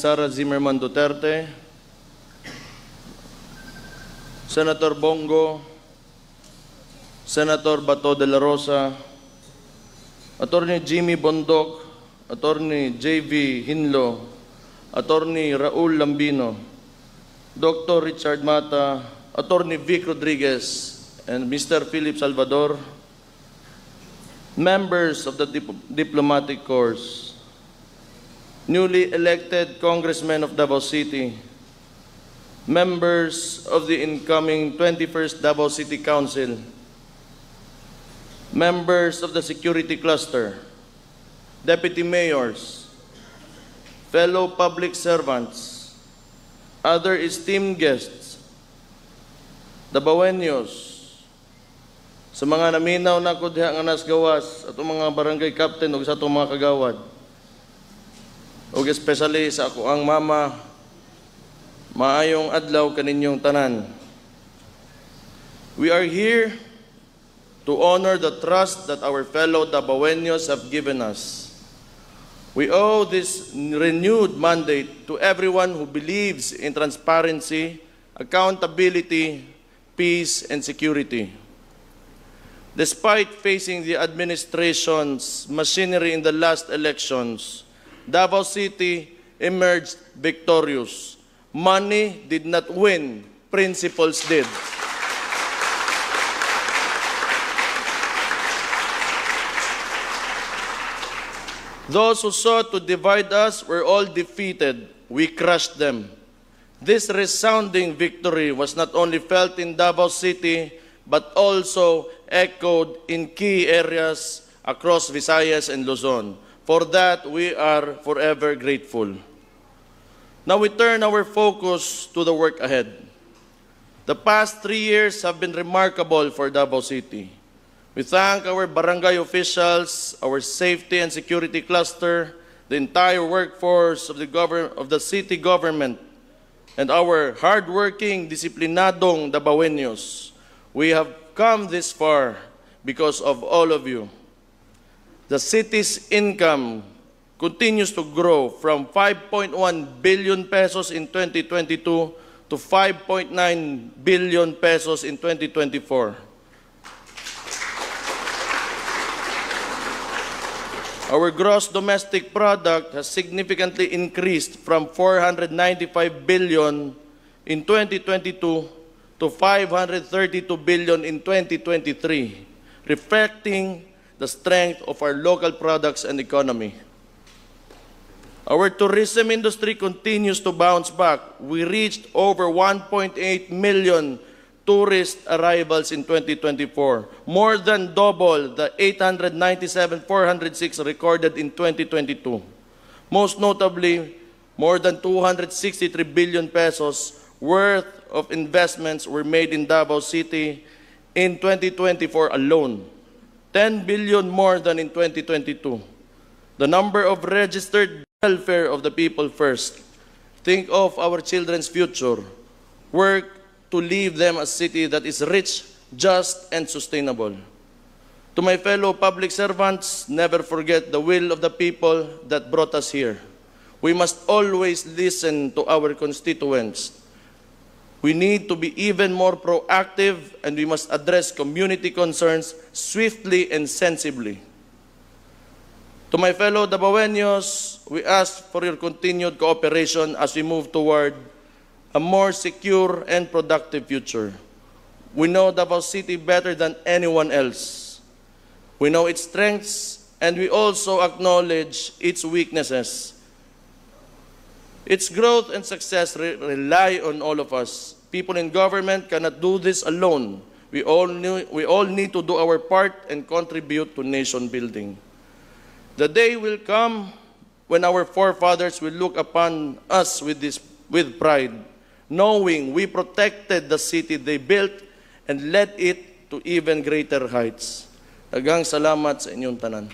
Sara Zimmerman Duterte, Senator Bongo, Senator Bato de la Rosa, Attorney Jimmy Bondoc, Attorney J.V. Hinlo, Attorney Raul Lambino, Dr. Richard Mata, Attorney Vic Rodriguez, and Mr. Philip Salvador, members of the Diplomatic Corps, newly elected congressmen of Davao City, members of the incoming 21st Davao City Council, members of the Security Cluster, deputy mayors, fellow public servants, other esteemed guests, Davaoenos, sa mga naminaw na ko diha nga nas gawas at mga barangay captain ug sa atong mga kagawad, ug especially sa ako ang mama, maayong adlaw kaninyong tanan. We are here to honor the trust that our fellow Davaoenos have given us. We owe this renewed mandate to everyone who believes in transparency, accountability, peace, and security. Despite facing the administration's machinery in the last elections, Davao City emerged victorious. Money did not win, principles did. Those who sought to divide us were all defeated. We crushed them. This resounding victory was not only felt in Davao City, but also echoed in key areas across Visayas and Luzon. For that, we are forever grateful. Now we turn our focus to the work ahead. The past 3 years have been remarkable for Davao City. We thank our barangay officials, our safety and security cluster, the entire workforce of the city government, and our hardworking, disiplinadong Davaoenos. We have come this far because of all of you. The city's income continues to grow from 5.1 billion pesos in 2022 to 5.9 billion pesos in 2024. Our gross domestic product has significantly increased from 495 billion in 2022 to 532 billion in 2023, reflecting the strength of our local products and economy. Our tourism industry continues to bounce back. We reached over 1.8 million tourist arrivals in 2024, more than double the 897,406 recorded in 2022. Most notably, more than 263 billion pesos worth of investments were made in Davao City in 2024 alone, 10 billion more than in 2022. The number of registered welfare of the people first. Think of our children's future. Work to leave them a city that is rich, just, and sustainable. To my fellow public servants, never forget the will of the people that brought us here. We must always listen to our constituents. We need to be even more proactive, and we must address community concerns swiftly and sensibly. To my fellow Davaoenos, we ask for your continued cooperation as we move toward a more secure and productive future. We know Davao City better than anyone else. We know its strengths, and we also acknowledge its weaknesses. Its growth and success rely on all of us. People in government cannot do this alone. We all need to do our part and contribute to nation building. The day will come when our forefathers will look upon us with pride, knowing we protected the city they built and led it to even greater heights. Daghang salamat sa inyong tanan.